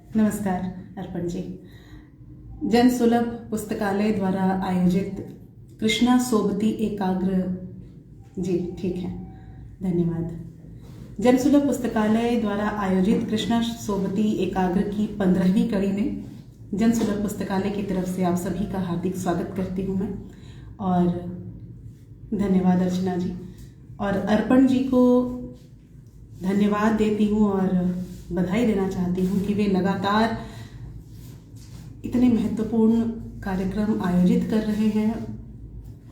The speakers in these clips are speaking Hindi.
नमस्कार अर्पण जी। जन सुलभ पुस्तकालय द्वारा आयोजित कृष्णा सोबती एकाग्र जी ठीक है, धन्यवाद। जन सुलभ पुस्तकालय द्वारा आयोजित कृष्णा सोबती एकाग्र की 15वीं कड़ी में जन सुलभ पुस्तकालय की तरफ से आप सभी का हार्दिक स्वागत करती हूँ मैं, और धन्यवाद अर्चना जी और अर्पण जी को धन्यवाद देती हूँ और बधाई देना चाहती हूँ कि वे लगातार इतने महत्वपूर्ण कार्यक्रम आयोजित कर रहे हैं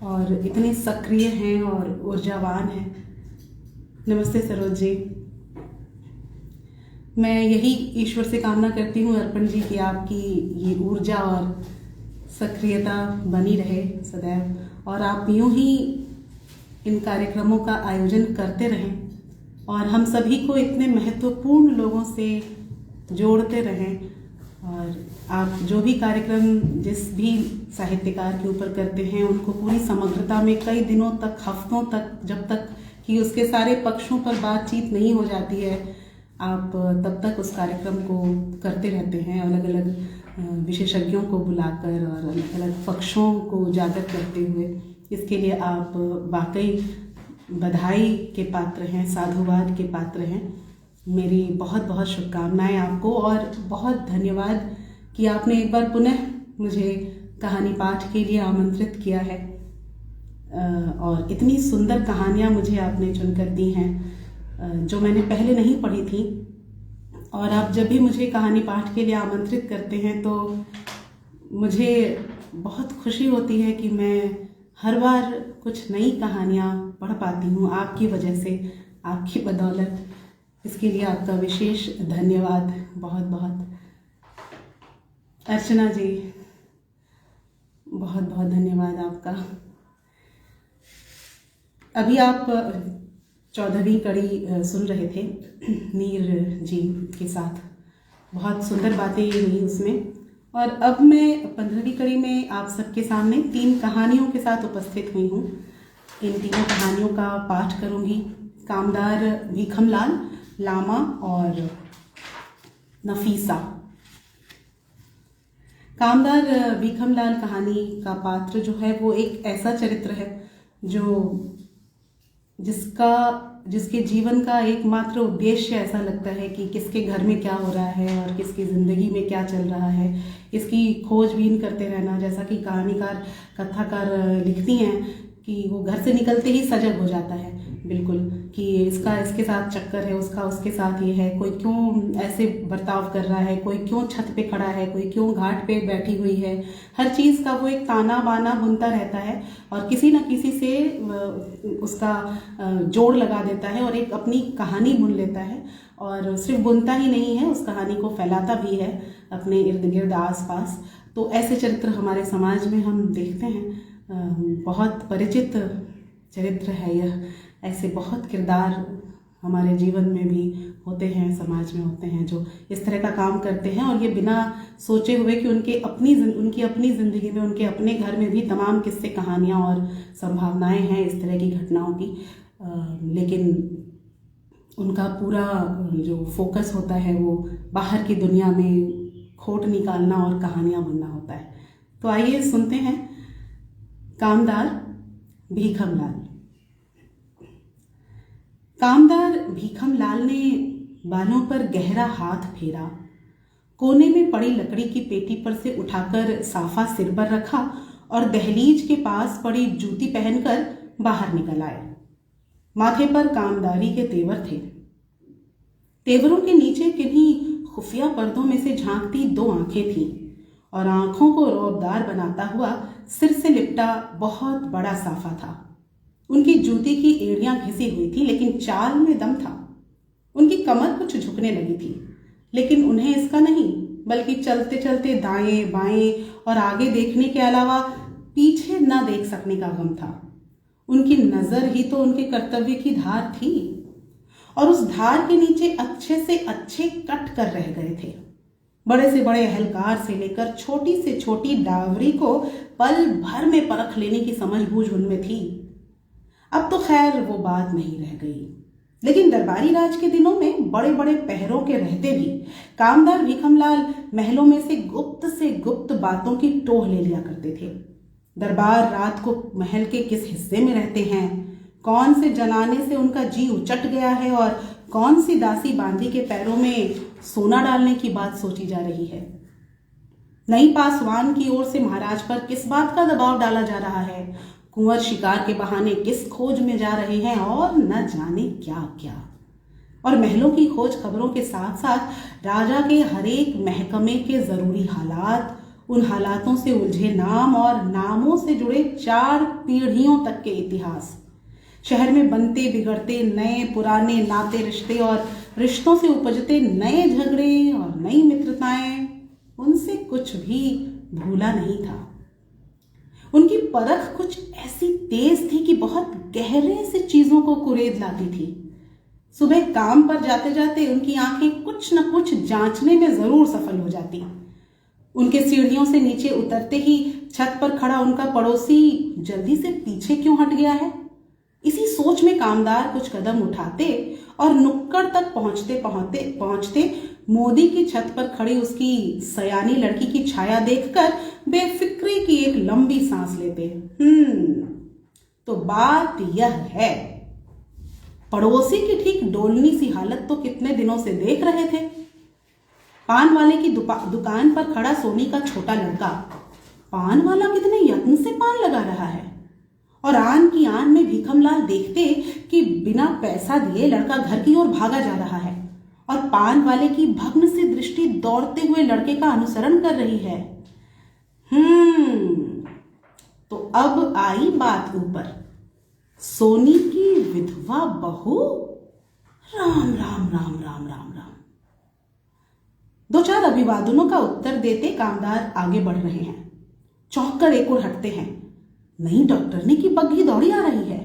और इतने सक्रिय हैं और ऊर्जावान हैं। नमस्ते सरोज जी। मैं यही ईश्वर से कामना करती हूँ अर्पण जी कि आपकी ये ऊर्जा और सक्रियता बनी रहे सदैव, और आप यूं ही इन कार्यक्रमों का आयोजन करते रहें और हम सभी को इतने महत्वपूर्ण लोगों से जोड़ते रहें। और आप जो भी कार्यक्रम जिस भी साहित्यकार के ऊपर करते हैं उनको पूरी समग्रता में कई दिनों तक, हफ्तों तक, जब तक कि उसके सारे पक्षों पर बातचीत नहीं हो जाती है, आप तब तक उस कार्यक्रम को करते रहते हैं, अलग अलग विशेषज्ञों को बुलाकर और अलग अलग पक्षों को उजागर करते हुए। इसके लिए आप वाकई बधाई के पात्र हैं, साधुवाद के पात्र हैं। मेरी बहुत बहुत शुभकामनाएं आपको और बहुत धन्यवाद कि आपने एक बार पुनः मुझे कहानी पाठ के लिए आमंत्रित किया है और इतनी सुंदर कहानियां मुझे आपने चुनकर दी हैं जो मैंने पहले नहीं पढ़ी थी। और आप जब भी मुझे कहानी पाठ के लिए आमंत्रित करते हैं तो मुझे बहुत खुशी होती है कि मैं हर बार कुछ नई कहानियाँ पढ़ पाती हूँ आपकी वजह से, आपकी बदौलत। इसके लिए आपका विशेष धन्यवाद, बहुत बहुत। अर्चना जी, बहुत बहुत धन्यवाद आपका। अभी आप 14वीं कड़ी सुन रहे थे नीर जी के साथ, बहुत सुंदर बातें हुई उसमें। और अब मैं 15वीं कड़ी में आप सबके सामने 3 कहानियों के साथ उपस्थित हुई हूँ। इन तीनों कहानियों का पाठ करूँगी। कामदार भीखमलाल, लामा और नफीसा। कामदार भीखमलाल कहानी का पात्र जो है वो एक ऐसा चरित्र है जिसके जीवन का एकमात्र उद्देश्य ऐसा लगता है कि किसके घर में क्या हो रहा है और किसकी ज़िंदगी में क्या चल रहा है, इसकी खोजबीन करते रहना। जैसा कि कहानीकार, कथाकार लिखती हैं कि वो घर से निकलते ही सजग हो जाता है बिल्कुल, कि इसके साथ चक्कर है, उसके साथ ये है, कोई क्यों ऐसे बर्ताव कर रहा है, कोई क्यों छत पे खड़ा है, कोई क्यों घाट पे बैठी हुई है। हर चीज़ का वो एक ताना बाना बुनता रहता है और किसी न किसी से उसका जोड़ लगा देता है और एक अपनी कहानी बुन लेता है। और सिर्फ बुनता ही नहीं है, उस कहानी को फैलाता भी है अपने इर्द गिर्द, आस पास। तो ऐसे चरित्र हमारे समाज में हम देखते हैं। बहुत परिचित चरित्र है यह। ऐसे बहुत किरदार हमारे जीवन में भी होते हैं, समाज में होते हैं जो इस तरह का काम करते हैं, और ये बिना सोचे हुए कि उनकी अपनी ज़िंदगी में, उनके अपने घर में भी तमाम किस्से, कहानियाँ और संभावनाएं हैं इस तरह की घटनाओं की। लेकिन उनका पूरा जो फोकस होता है वो बाहर की दुनिया में खोट निकालना और कहानियाँ बुनना होता है। तो आइए सुनते हैं कामदार भीखमलाल। कामदार भीखमलाल ने बालों पर गहरा हाथ फेरा, कोने में पड़ी लकड़ी की पेटी पर से उठाकर साफा सिर पर रखा और दहलीज के पास पड़ी जूती पहनकर बाहर निकल आए। माथे पर कामदारी के तेवर थे। तेवरों के नीचे किन्हीं खुफिया पर्दों में से झांकती 2 आंखें थीं और आंखों को रौबदार बनाता हुआ सिर से लिपटा बहुत बड़ा साफा था। उनकी जूती की एड़ियां घिसी हुई थी लेकिन चाल में दम था। उनकी कमर कुछ झुकने लगी थी, लेकिन उन्हें इसका नहीं, बल्कि चलते चलते दाएं बाएं और आगे देखने के अलावा पीछे न देख सकने का गम था। उनकी नजर ही तो उनके कर्तव्य की धार थी और उस धार के नीचे अच्छे से अच्छे कट कर रह गए थे। बड़े से बड़े अहलकार से लेकर छोटी से छोटी डावरी को पल भर में परख लेने की समझबूझ उनमें थी। अब तो खैर वो बात नहीं रह गई, लेकिन दरबारी राज के दिनों में बड़े बड़े पहरों के रहते भी कामदार भीखमलाल महलों में से गुप्त बातों की टोह ले लिया करते थे। दरबार रात को महल के किस हिस्से में रहते हैं, कौन से जनाने से उनका जी उचट गया है और कौन सी दासी बांदी के पैरों में सोना डालने की बात सोची जा रही है। नई पासवान की ओर से महाराज पर किस बात का दबाव डाला जा रहा है, कुंवर शिकार के बहाने किस खोज में जा रहे हैं और न जाने क्या क्या। और महलों की खोज खबरों के साथ साथ राजा के हरेक महकमे के जरूरी हालात, उन हालातों से उलझे नाम और नामों से जुड़े 4 पीढ़ियों तक के इतिहास, शहर में बनते बिगड़ते नए पुराने नाते रिश्ते और रिश्तों से उपजते नए झगड़े और नई मित्रताएं, उनसे कुछ भी भूला नहीं था। उनकी परख कुछ ऐसी तेज थी कि बहुत गहरे से चीजों को कुरेद लाती थी। सुबह काम पर जाते जाते उनकी आंखें कुछ न कुछ जांचने में जरूर सफल हो जाती। उनके सीढ़ियों से नीचे उतरते ही छत पर खड़ा उनका पड़ोसी जल्दी से पीछे क्यों हट गया है, इसी सोच में कामदार कुछ कदम उठाते और नुक्कड़ तक पहुंचते मोदी की छत पर खड़ी उसकी सयानी लड़की की छाया देखकर बेफिक्री की एक लंबी सांस लेते। तो बात यह है, पड़ोसी की ठीक डोलनी सी हालत तो कितने दिनों से देख रहे थे। पान वाले की दुकान पर खड़ा सोनी का छोटा लड़का, पान वाला कितने यत्न से पान लगा रहा है, और आन की आन में भीखमलाल देखते कि बिना पैसा दिए लड़का घर की ओर भागा जा रहा है और पान वाले की भग्न सी दृष्टि दौड़ते हुए लड़के का अनुसरण कर रही है। तो अब आई बात ऊपर, सोनी की विधवा बहू। राम राम राम राम राम राम। 2-4 अभिवादनों का उत्तर देते कामदार आगे बढ़ रहे हैं। चौंक कर एक ओर हटते हैं। नहीं, डॉक्टरनी की बग्घी दौड़ी आ रही है।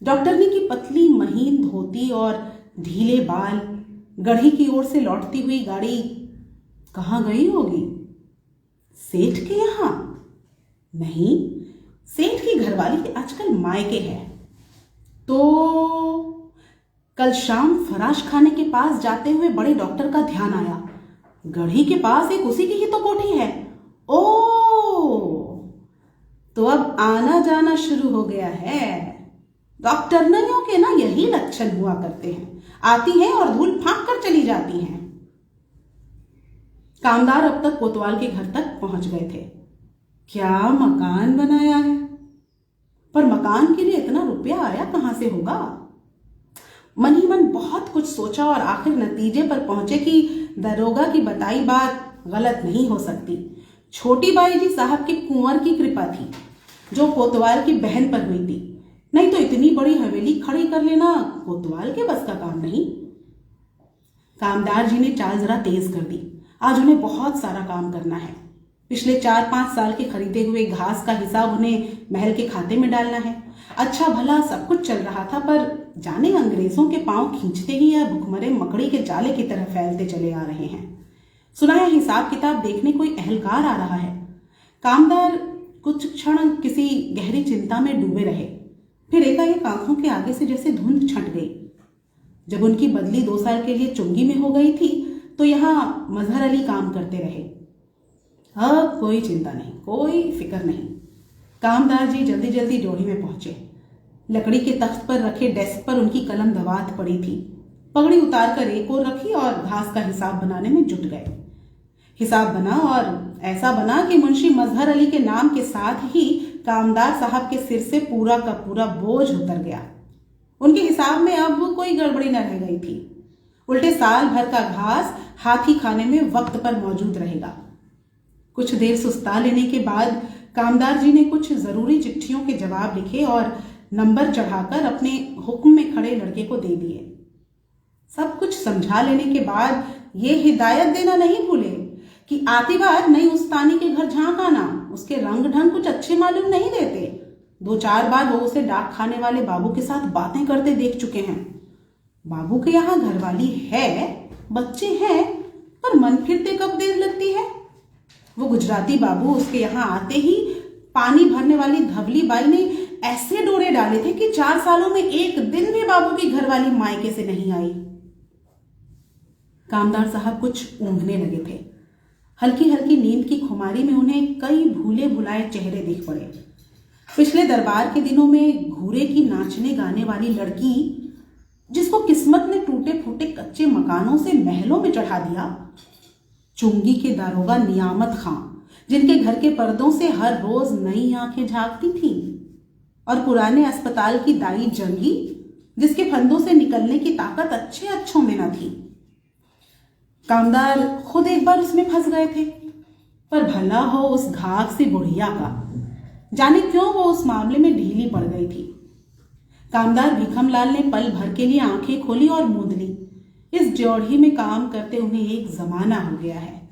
डॉक्टरनी की पतली महीन धोती और ढीले बाल, गढ़ी की ओर से लौटती हुई गाड़ी कहाँ गई होगी? सेठ के यहां? नहीं, सेठ की घरवाली आजकल मायके है। तो कल शाम फराश खाने के पास जाते हुए बड़े डॉक्टर का ध्यान आया, गढ़ी के पास एक उसी की ही तो कोठी है। ओ, तो अब आना जाना शुरू हो गया है। डॉक्टरनियों के ना यही लक्षण हुआ करते हैं, आती हैं और धूल फांक कर चली जाती हैं। कामदार अब तक कोतवाल के घर तक पहुंच गए थे। क्या मकान बनाया है, पर मकान के लिए इतना रुपया आया कहां से होगा? मन ही मन बहुत कुछ सोचा और आखिर नतीजे पर पहुंचे कि दरोगा की बताई बात गलत नहीं हो सकती। छोटी बाई जी साहब के कुंवर की कृपा थी जो कोतवाल की बहन पर हुई थी, नहीं तो इतनी बड़ी हवेली खड़ी कर लेना कोतवाल के बस का काम नहीं। कामदार जी ने चाल जरा तेज कर दी। आज उन्हें बहुत सारा काम करना है। पिछले 4-5 साल के खरीदे हुए घास का हिसाब उन्हें महल के खाते में डालना है। अच्छा भला सब कुछ चल रहा था, पर जाने अंग्रेजों के पांव खींचते ही यह भुखमरे मकड़ी के जाले की तरह फैलते चले आ रहे हैं। सुना है हिसाब किताब देखने कोई अहलकार आ रहा है। कामदार कुछ क्षण किसी गहरी चिंता में डूबे रहे, फिर एकाएक आंखों के आगे से जैसे धुंध छंट गई। जब उनकी बदली 2 साल के लिए चुंगी में हो गई थी तो यहां मजहर अली काम करते रहे। अब कोई चिंता नहीं, कोई फिक्र नहीं। कामदार जी जल्दी जल्दी ड्योढ़ी में पहुंचे। लकड़ी के तख्त पर रखे डेस्क पर उनकी कलम दवात पड़ी थी। पगड़ी उतार कर एक ओर रखी और घास का हिसाब बनाने में जुट गए। हिसाब बना और ऐसा बना कि मुंशी मजहर अली के नाम के साथ ही कामदार साहब के सिर से पूरा का पूरा बोझ उतर गया। उनके हिसाब में अब कोई गड़बड़ी न रह गई थी। उल्टे साल भर का घास हाथी खाने में वक्त पर मौजूद रहेगा। कुछ देर सुस्ता लेने के बाद कामदार जी ने कुछ जरूरी चिट्ठियों के जवाब लिखे और नंबर चढ़ाकर अपने हुक्म में खड़े लड़के को दे दिए। सब कुछ समझा लेने के बाद ये हिदायत देना नहीं भूले कि आती बार नई उस्तानी के घर झांक आना, उसके रंग ढंग कुछ अच्छे मालूम नहीं देते। 2-4 बार वो उसे डाक खाने वाले बाबू के साथ बातें करते देख चुके हैं। बाबू के यहाँ घरवाली है, बच्चे हैं, पर मन फिरते कब देर लगती है। वो गुजराती बाबू उसके यहाँ आते ही पानी भरने वाली धवली बाई ने ऐसे डोरे डाले थे कि 4 सालों में एक दिन भी बाबू की घरवाली मायके से नहीं आई। कामदार साहब कुछ ऊँघने लगे थे। हल्की हल्की नींद की खुमारी में उन्हें कई भूले भुलाए चेहरे दिख पड़े। पिछले दरबार के दिनों में घूरे की नाचने गाने वाली लड़की, जिसको किस्मत ने टूटे फूटे कच्चे मकानों से महलों में चढ़ा दिया, चुंगी के दारोगा नियामत खां, जिनके घर के पर्दों से हर रोज नई आंखें झांकती थीं, और पुराने अस्पताल की दाई जंगी, जिसके फंदों से निकलने की ताकत अच्छे अच्छों में न थी। कामदार खुद एक बार उसमें फंस गए थे, पर भला हो उस घाघ सी बुढ़िया का, जाने क्यों वो उस मामले में ढीली पड़ गई थी। कामदार भीखमलाल ने पल भर के लिए आंखें खोली और मूंद ली। इस ड्योढ़ी में काम करते उन्हें एक जमाना हो गया है।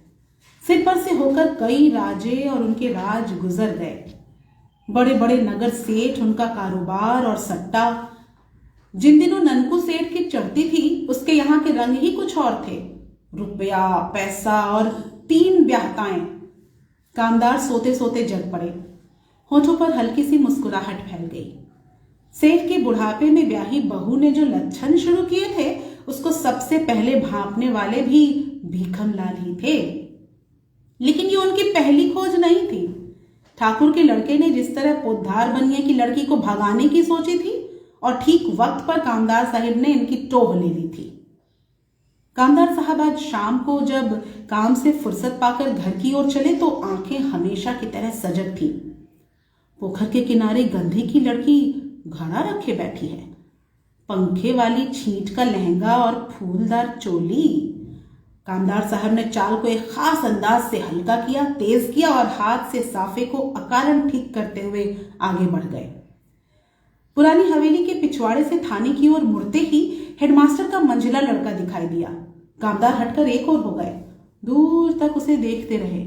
सिर पर से होकर कई राजे और उनके राज गुजर गए। बड़े बड़े नगर सेठ, उनका कारोबार और सट्टा। जिन दिनों ननकू सेठ की चढ़ती थी, उसके यहाँ के रंग ही कुछ और थे। रुपया, पैसा और 3 ब्याहताएं। कामदार सोते सोते जग पड़े। होठों पर हल्की सी मुस्कुराहट फैल गई। सेठ के बुढ़ापे में ब्याही बहू ने जो लक्षण शुरू किए थे, उसको सबसे पहले भांपने वाले भी भीखमलाल ही थे। लेकिन ये उनकी पहली खोज नहीं थी। ठाकुर के लड़के ने जिस तरह पोद्दार बनिए की लड़की को भगाने की सोची थी, और ठीक वक्त पर कामदार साहिब ने इनकी टोह ले ली थी। कामदार साहब आज शाम को जब काम से फुर्सत पाकर घर की ओर चले तो आंखें हमेशा की तरह सजग थी। पोखर के किनारे गंधी की लड़की घड़ा रखे बैठी है, पंखे वाली छींट का लहंगा और फूलदार चोली। कामदार साहब ने चाल को एक खास अंदाज से हल्का किया, तेज किया और हाथ से साफे को अकारण ठीक करते हुए आगे बढ़ गए। पुरानी हवेली के पिछवाड़े से थाने की ओर मुड़ते ही हेडमास्टर का मंझला लड़का दिखाई दिया। कामदार हटकर एक ओर हो गए। दूर तक उसे देखते रहे।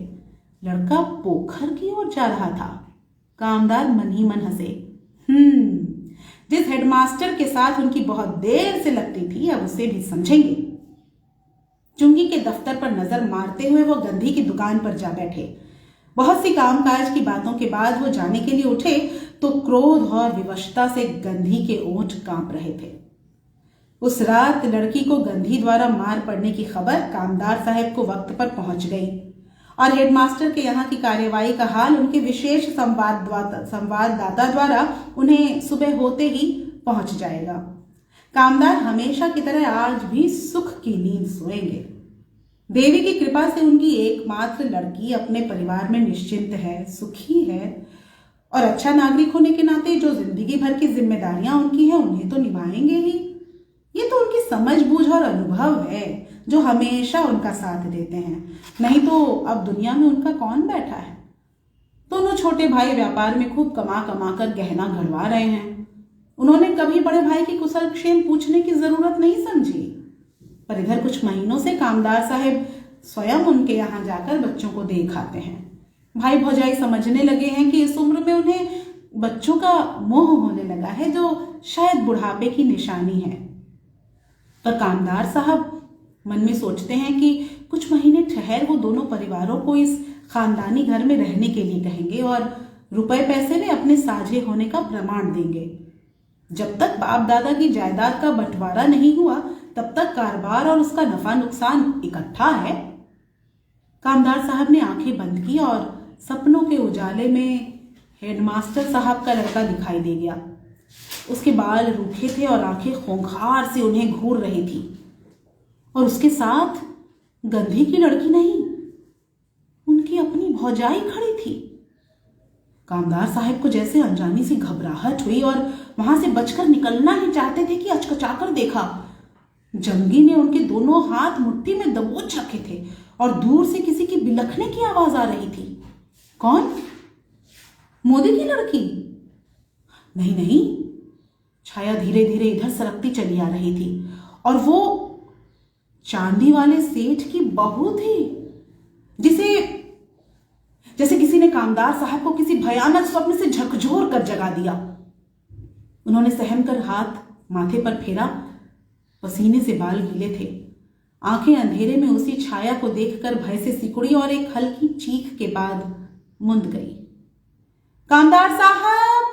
लड़का पोखर की ओर जा रहा था। कामदार मन ही मन हंसे। जिस हेडमास्टर के साथ उनकी बहुत देर से लगती थी, अब उसे भी समझेंगे। चुंगी के दफ्तर पर नजर मारते हुए वो गंधी की दुकान पर जा बैठे। बहुत सी कामकाज की बातों के बाद वो जाने के लिए उठे तो क्रोध और विवशता से गंधी के ओंठ कांप रहे थे। उस रात लड़की को गंधी द्वारा मार पड़ने की खबर कामदार साहब को वक्त पर पहुंच गई, और हेडमास्टर के यहाँ की कार्यवाही का हाल उनके विशेष संवाददाता द्वारा उन्हें सुबह होते ही पहुंच जाएगा। कामदार हमेशा की तरह आज भी सुख की नींद सोएंगे। देवी की कृपा से उनकी एकमात्र लड़की अपने परिवार में निश्चिंत है, सुखी है, और अच्छा नागरिक होने के नाते जो जिंदगी भर की जिम्मेदारियां उनकी हैं उन्हें तो निभाएंगे ही। ये तो उनकी समझ बूझ और अनुभव है जो हमेशा उनका साथ देते हैं, नहीं तो अब दुनिया में उनका कौन बैठा है। दोनों छोटे भाई व्यापार में खूब कमा कमा कर गहना घड़वा रहे हैं। उन्होंने कभी बड़े भाई की कुशल क्षेम पूछने की जरूरत नहीं समझी, पर इधर कुछ महीनों से कामदार साहब स्वयं उनके यहाँ जाकर बच्चों को देख आते हैं। भाई भौजाई समझने लगे हैं कि इस उम्र में उन्हें बच्चों का मोह होने लगा है, जो शायद बुढ़ापे की निशानी है। पर कामदार साहब मन में सोचते हैं कि कुछ महीने ठहर वो दोनों परिवारों को इस खानदानी घर में रहने के लिए कहेंगे और रुपए पैसे में अपने साझे होने का प्रमाण देंगे। जब तक बाप दादा की जायदाद का बंटवारा नहीं हुआ, तब तक कारोबार और उसका नफा नुकसान इकट्ठा है। कामदार साहब ने आंखें बंद की और सपनों के उजाले में हेडमास्टर साहब का लड़का दिखाई दे गया। उसके बाल रूखे थे और आंखें खूंखार से उन्हें घूर रही थी, और उसके साथ गंधी की लड़की नहीं, उनकी अपनी भौजाई खड़ी थी। कामदार साहब को जैसे अनजानी सी घबराहट हुई और वहां से बचकर निकलना ही चाहते थे कि अचकचाकर देखा। जंगी ने उनके दोनों हाथ मुट्ठी में दबोच रखे थे और दूर से किसी की बिलखने की आवाज आ रही थी। कौन? मोदी की लड़की? नहीं नहीं, छाया धीरे धीरे इधर सरकती चली आ रही थी, और वो चांदी वाले सेठ की बहू थी, जैसे किसी ने कामदार साहब को किसी भयानक स्वप्न से झकझोर कर जगा दिया। उन्होंने सहम कर हाथ माथे पर फेरा। पसीने से बाल गीले थे। आंखें अंधेरे में उसी छाया को देखकर भय से सिकुड़ी और एक हल्की चीख के बाद मुंद गई। कामदार साहब,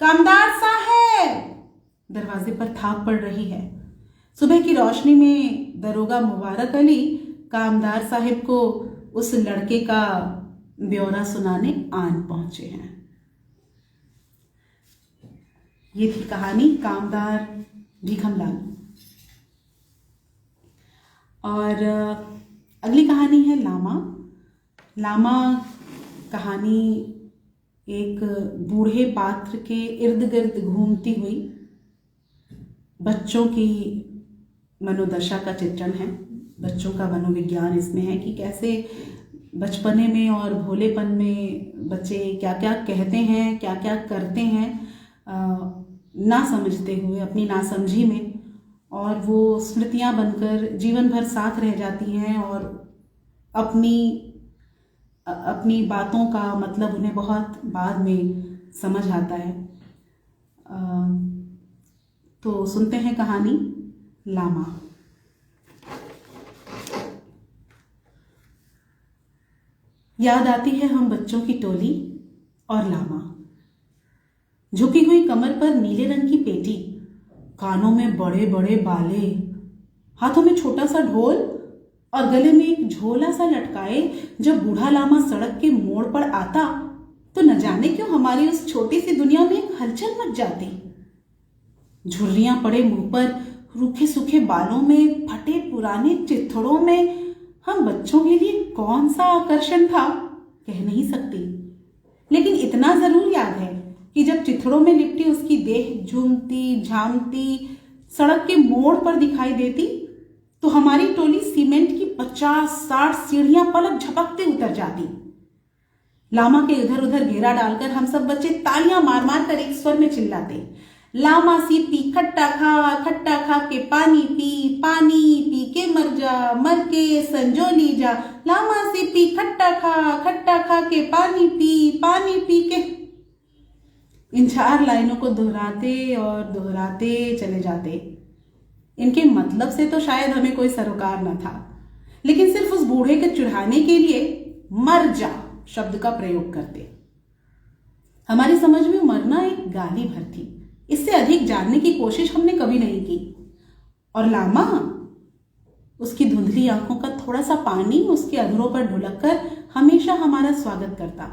कामदार साहब! दरवाजे पर थाप पड़ रही है। सुबह की रोशनी में दरोगा मुबारक अली कामदार साहिब को उस लड़के का ब्यौरा सुनाने आन पहुंचे हैं। ये थी कहानी कामदार भीखमलाल। और अगली कहानी है लामा। लामा कहानी एक बूढ़े पात्र के इर्द गिर्द घूमती हुई बच्चों की मनोदशा का चित्रण है। बच्चों का मनोविज्ञान इसमें है कि कैसे बचपने में और भोलेपन में बच्चे क्या क्या कहते हैं, क्या क्या करते हैं, ना समझते हुए अपनी नासमझी में, और वो स्मृतियां बनकर जीवन भर साथ रह जाती हैं और अपनी बातों का मतलब उन्हें बहुत बाद में समझ आता है। तो सुनते हैं कहानी लामा। याद आती है हम बच्चों की टोली और लामा। झुकी हुई कमर पर नीले रंग की पेटी, कानों में बड़े बड़े बाले, हाथों में छोटा सा ढोल और गले में एक झोला सा लटकाए जब बूढ़ा लामा सड़क के मोड़ पर आता तो न जाने क्यों हमारी उस छोटी सी दुनिया में एक हलचल मच जाती। झुर्रियां पड़े मुंह पर, रूखे सूखे बालों में, फटे पुराने चिथड़ों में हम बच्चों के लिए कौन सा आकर्षण था कह नहीं सकती। लेकिन इतना जरूर याद है कि जब चिथड़ों में लिपटी उसकी देह झूमती झामती सड़क के मोड़ पर दिखाई देती तो हमारी टोली सीमेंट की 50-60 सीढ़ियां पलक झपकते उतर जाती। लामा के इधर उधर घेरा डालकर हम सब बच्चे तालियां मार मार कर एक स्वर में चिल्लाते, लामा सीपी खट्टा खा के पानी पी के मर जा, मर के संजोली जा। लामा सीपी खट्टा खा के पानी पी के। इन 4 लाइनों को दोहराते और दोहराते चले जाते। इनके मतलब से तो शायद हमें कोई सरोकार न था, लेकिन सिर्फ उस बूढ़े के चिढ़ाने के लिए मर जा शब्द का प्रयोग करते। हमारी समझ में मरना एक गाली भर थी। इससे अधिक जानने की कोशिश हमने कभी नहीं की। और लामा, उसकी धुंधली आंखों का थोड़ा सा पानी उसके अधरों पर ढुलक कर हमेशा हमारा स्वागत करता।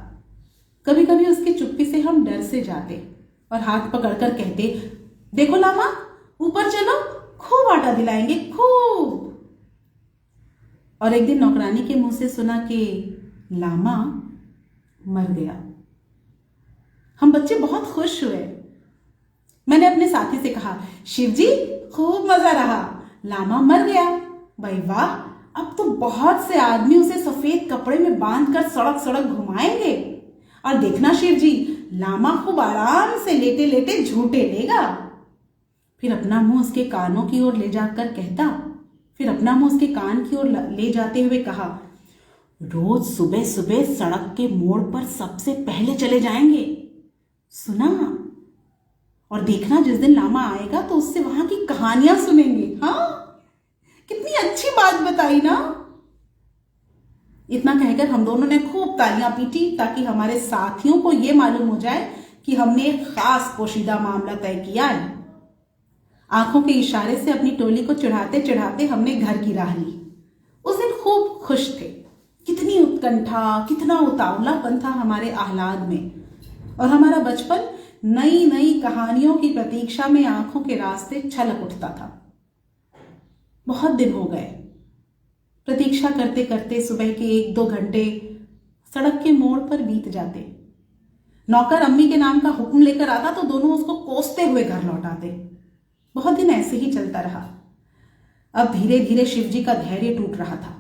कभी कभी उसकी चुप्पी से हम डर से जाते और हाथ पकड़कर कहते, देखो लामा, ऊपर चलो, खूब आटा दिलाएंगे, खूब। और एक दिन नौकरानी के मुंह से सुना कि लामा मर गया। हम बच्चे बहुत खुश हुए। मैंने अपने साथी से कहा, शिवजी खूब मजा रहा, लामा मर गया। भाई वाह, अब तो बहुत से आदमी उसे सफेद कपड़े में बांधकर सड़क सड़क घुमाएंगे। और देखना शिवजी, लामा खूब आराम से लेटे लेटे झूठे लेगा। फिर अपना मुंह उसके कानों की ओर ले जाकर कहता, फिर अपना मुंह उसके कान की ओर ले जाते हुए कहा, रोज सुबह सुबह सड़क के मोड़ पर सबसे पहले चले जाएंगे, सुना? और देखना जिस दिन लामा आएगा तो उससे वहां की कहानियां सुनेंगे। हाँ, कितनी अच्छी बात बताई ना। इतना कहकर हम दोनों ने खूब तालियां पीटी ताकि हमारे साथियों को यह मालूम हो जाए कि हमने एक खास पोशीदा मामला तय किया है। आंखों के इशारे से अपनी टोली को चिढ़ाते चिढ़ाते हमने घर की राह ली। उस दिन खूब खुश थे। कितनी उत्कंठा, कितना उतावलापन था हमारे आह्लाद में। और हमारा बचपन नई नई कहानियों की प्रतीक्षा में आंखों के रास्ते छलक उठता था। बहुत दिन हो गए। प्रतीक्षा करते करते सुबह के 1-2 घंटे सड़क के मोड़ पर बीत जाते। नौकर अम्मी के नाम का हुक्म लेकर आता तो दोनों उसको कोसते हुए घर लौट आते। बहुत दिन ऐसे ही चलता रहा। अब धीरे धीरे शिवजी का धैर्य टूट रहा था।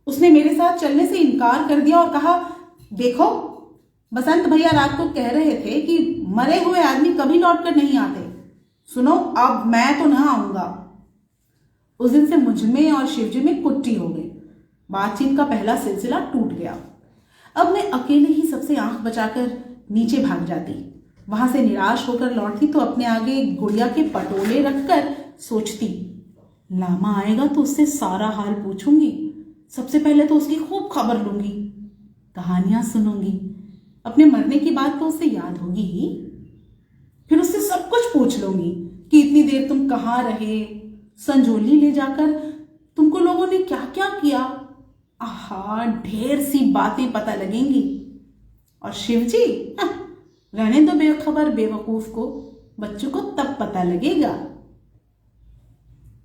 उसने मेरे साथ चलने से इनकार कर दिया और कहा, देखो, बसंत भैया रात को कह रहे थे कि मरे हुए आदमी कभी लौटकर नहीं आते। सुनो, अब मैं तो ना आऊंगा। उस दिन से मुझ में और शिवजी में कुट्टी हो गई। बातचीत का पहला सिलसिला टूट गया। अब मैं अकेले ही सबसे आंख बचाकर नीचे भाग जाती। वहां से निराश होकर लौटती तो अपने आगे गुड़िया के पटोले रखकर सोचती, लामा आएगा तो उससे सारा हाल पूछूंगी। सबसे पहले तो उसकी खूब खबर लूंगी, कहानियां सुनूंगी। अपने मरने की बात तो उसे याद होगी ही। फिर उससे सब कुछ पूछ लूंगी कि इतनी देर तुम कहाँ रहे। संजोली ले जाकर तुमको लोगों ने क्या क्या किया? आहा, ढेर सी बातें पता लगेंगी। और शिव जी, रहने दो बेखबर बेवकूफ को, बच्चों को तब पता लगेगा।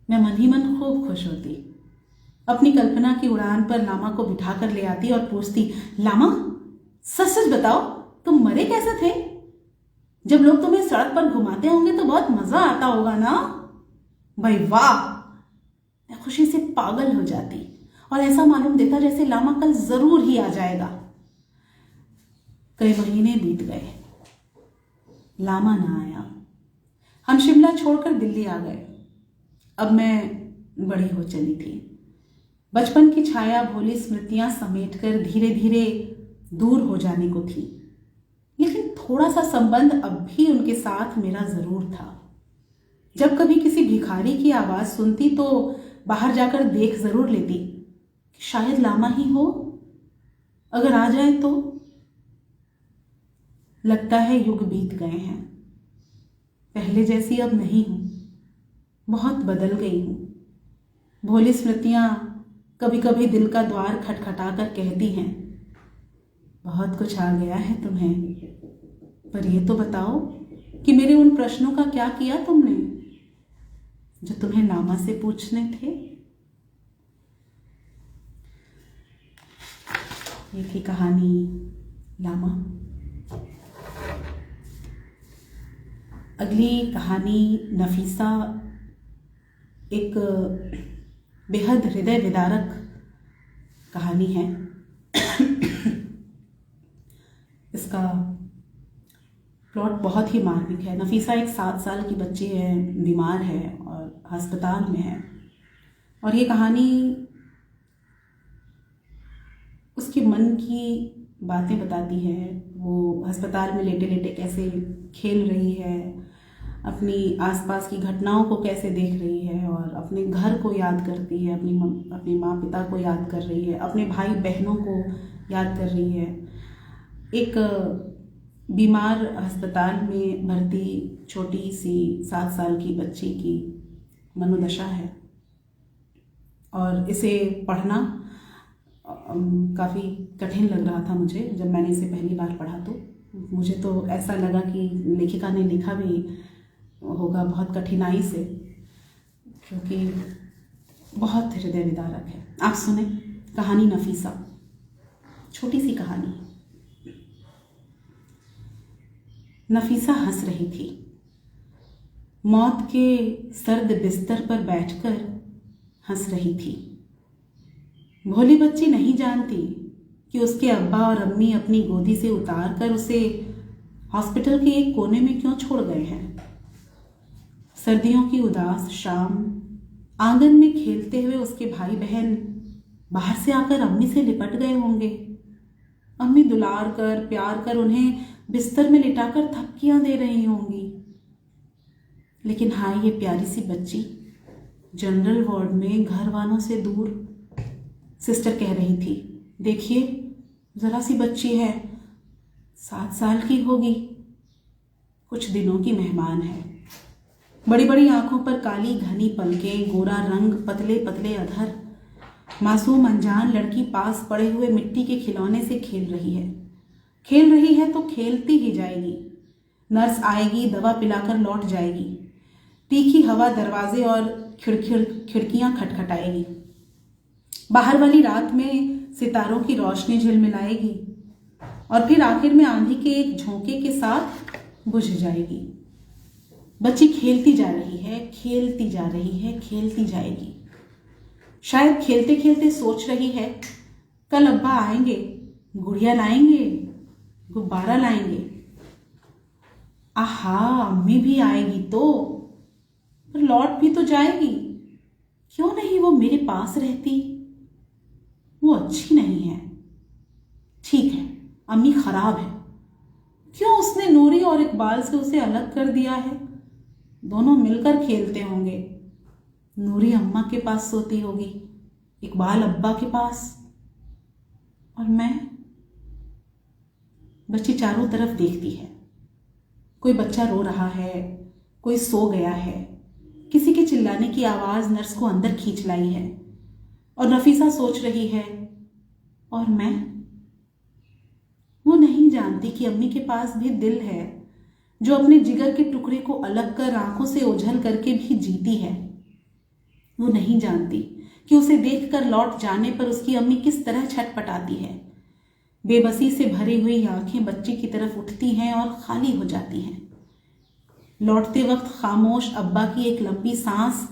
मैं मन ही मन खूब खुश होती। अपनी कल्पना की उड़ान पर लामा को बिठा कर ले आती और पूछती, लामा सच सच बताओ, तुम मरे कैसे थे? जब लोग तुम्हें सड़क पर घुमाते होंगे तो बहुत मजा आता होगा ना? भाई वाह! मैं खुशी से पागल हो जाती और ऐसा मालूम देता जैसे लामा कल जरूर ही आ जाएगा। कई महीने बीत गए, लामा ना आया। हम शिमला छोड़कर दिल्ली आ गए। अब मैं बड़ी हो चली थी। बचपन की छाया भोली स्मृतियां समेटकर धीरे धीरे दूर हो जाने को थी, लेकिन थोड़ा सा संबंध अब भी उनके साथ मेरा जरूर था। जब कभी किसी भिखारी की आवाज सुनती तो बाहर जाकर देख जरूर लेती कि शायद लामा ही हो। अगर आ जाए तो। लगता है युग बीत गए हैं, पहले जैसी अब नहीं हूं, बहुत बदल गई हूं। भोली स्मृतियां कभी कभी दिल का द्वार खटखटा कर कहती हैं, बहुत कुछ आ गया है तुम्हें, पर ये तो बताओ कि मेरे उन प्रश्नों का क्या किया तुमने जो तुम्हें लामा से पूछने थे। ये थी कहानी लामा। अगली कहानी नफीसा, एक बेहद हृदय विदारक कहानी है। इसका प्लॉट बहुत ही मार्मिक है। नफीसा एक 7 साल की बच्ची है, बीमार है और अस्पताल में है। और ये कहानी उसके मन की बातें बताती है। वो अस्पताल में लेटे लेटे कैसे खेल रही है, अपनी आसपास की घटनाओं को कैसे देख रही है और अपने घर को याद करती है, अपने माँ पिता को याद कर रही है, अपने भाई बहनों को याद कर रही है। एक बीमार अस्पताल में भर्ती छोटी सी 7 साल की बच्ची की मनोदशा है और इसे पढ़ना काफ़ी कठिन लग रहा था मुझे। जब मैंने इसे पहली बार पढ़ा तो मुझे तो ऐसा लगा कि लेखिका ने लिखा भी होगा बहुत कठिनाई से, क्योंकि बहुत हृदय विदारक है। आप सुने कहानी नफीसा, छोटी सी कहानी। नफीसा हंस रही थी। मौत के सर्द बिस्तर पर बैठकर हंस रही थी। भोली बच्ची नहीं जानती कि उसके अब्बा और अम्मी अपनी गोदी से उतार कर उसे हॉस्पिटल के एक कोने में क्यों छोड़ गए हैं। सर्दियों की उदास शाम, आंगन में खेलते हुए उसके भाई बहन बाहर से आकर अम्मी से लिपट गए होंगे। अम्मी दुलार कर प्यार कर उन्हें बिस्तर में लिटाकर थपकियां दे रही होंगी। लेकिन हाँ, ये प्यारी सी बच्ची जनरल वार्ड में घर वालों से दूर। सिस्टर कह रही थी, देखिए जरा सी बच्ची है, 7 साल की होगी, कुछ दिनों की मेहमान है। बड़ी बड़ी आंखों पर काली घनी पलकें, गोरा रंग, पतले पतले अधर। मासूम अनजान लड़की पास पड़े हुए मिट्टी के खिलौने से खेल रही है। खेल रही है तो खेलती ही जाएगी। नर्स आएगी, दवा पिलाकर लौट जाएगी। तीखी हवा दरवाजे और खिड़कियां खटखटाएगी। बाहर वाली रात में सितारों की रोशनी झिलमिलाएगी और फिर आखिर में आंधी के एक झोंके के साथ बुझ जाएगी। बच्ची खेलती जा रही है, खेलती जा रही है, खेलती जाएगी। शायद खेलते खेलते सोच रही है, कल अब्बा आएंगे, गुड़िया लाएंगे, गुब्बारा लाएंगे। आहा, अम्मी भी आएगी तो, पर लौट भी तो जाएगी। क्यों नहीं वो मेरे पास रहती? वो अच्छी नहीं है। ठीक है, अम्मी खराब है। क्यों उसने नूरी और इकबाल से उसे अलग कर दिया है? दोनों मिलकर खेलते होंगे। नूरी अम्मा के पास सोती होगी, इकबाल अब्बा के पास, और मैं। बच्ची चारों तरफ देखती है। कोई बच्चा रो रहा है, कोई सो गया है। किसी के चिल्लाने की आवाज नर्स को अंदर खींच लाई है। और नफीसा सोच रही है, और मैं? वो नहीं जानती कि अम्मी के पास भी दिल है, जो अपने जिगर के टुकड़े को अलग कर आंखों से ओझल करके भी जीती है। वो नहीं जानती कि उसे देखकर लौट जाने पर उसकी अम्मी किस तरह छटपटाती है। बेबसी से भरी हुई आंखें बच्चे की तरफ उठती हैं और खाली हो जाती हैं। लौटते वक्त खामोश अब्बा की एक लंबी सांस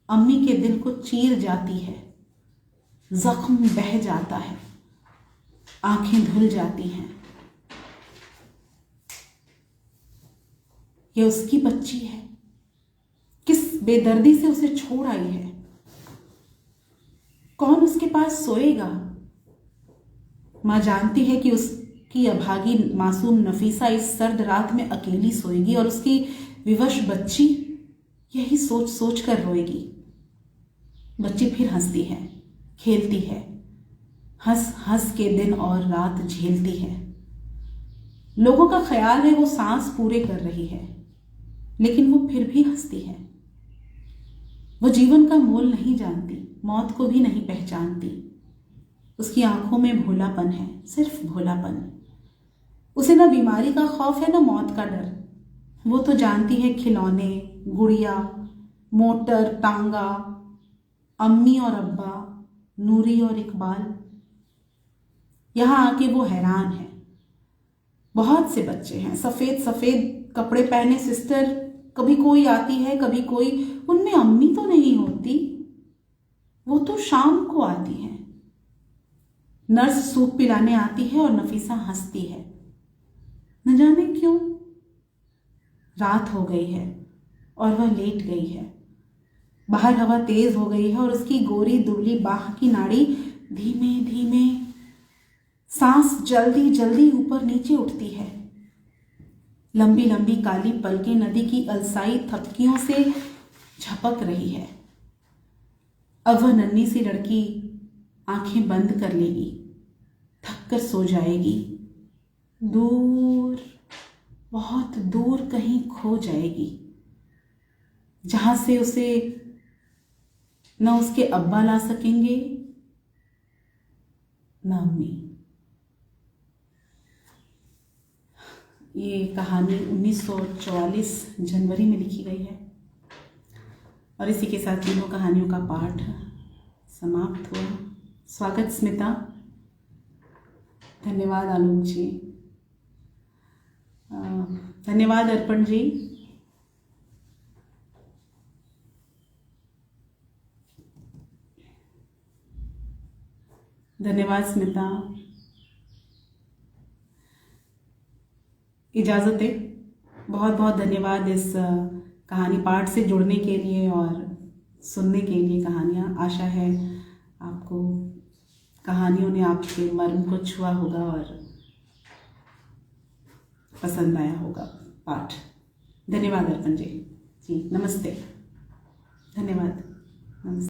अम्मी के दिल को चीर जाती है। जख्म बह जाता है, आंखें धुल जाती हैं। यह उसकी बच्ची है, किस बेदर्दी से उसे छोड़ आई है। कौन उसके पास सोएगा? मां जानती है कि उसकी अभागी मासूम नफीसा इस सर्द रात में अकेली सोएगी और उसकी विवश बच्ची यही सोच सोच कर रोएगी। बच्ची फिर हंसती है, खेलती है, हंस हंस के दिन और रात झेलती है। लोगों का ख्याल है वो सांस पूरे कर रही है, लेकिन वो फिर भी हंसती है। वो जीवन का मोल नहीं जानती, मौत को भी नहीं पहचानती। उसकी आंखों में भोलापन है, सिर्फ भोलापन। उसे ना बीमारी का खौफ है, ना मौत का डर। वो तो जानती है खिलौने, गुड़िया, मोटर, टांगा, अम्मी और अब्बा, नूरी और इकबाल। यहां आके वो हैरान है। बहुत से बच्चे हैं, सफेद सफेद कपड़े पहने सिस्टर, कभी कोई आती है कभी कोई। उनमें अम्मी तो नहीं होती, वो तो शाम को आती है। नर्स सूप पिलाने आती है और नफीसा हंसती है। न जाने क्यों रात हो गई है और वह लेट गई है। बाहर हवा तेज हो गई है और उसकी गोरी दुबली बाह की नाड़ी धीमे धीमे, सांस जल्दी जल्दी ऊपर नीचे उठती है। लंबी लंबी काली पलकें नदी की अलसाई थपकियों से झपक रही है। अब वह नन्ही सी लड़की आंखें बंद कर लेगी, थक कर सो जाएगी। दूर, बहुत दूर कहीं खो जाएगी, जहां से उसे न उसके अब्बा ला सकेंगे न अम्मी। ये कहानी 1944 जनवरी में लिखी गई है और इसी के साथ तीनों कहानियों का पाठ समाप्त हुआ। स्वागत स्मिता। धन्यवाद आलोक जी। धन्यवाद अर्पण जी। धन्यवाद स्मिता। इजाज़त है। बहुत बहुत धन्यवाद इस कहानी पाठ से जुड़ने के लिए और सुनने के लिए कहानियाँ। आशा है आपको कहानियों ने आपके मर्म को छुआ होगा और पसंद आया होगा पाठ। धन्यवाद अर्पण जी। जी नमस्ते। धन्यवाद। नमस्ते।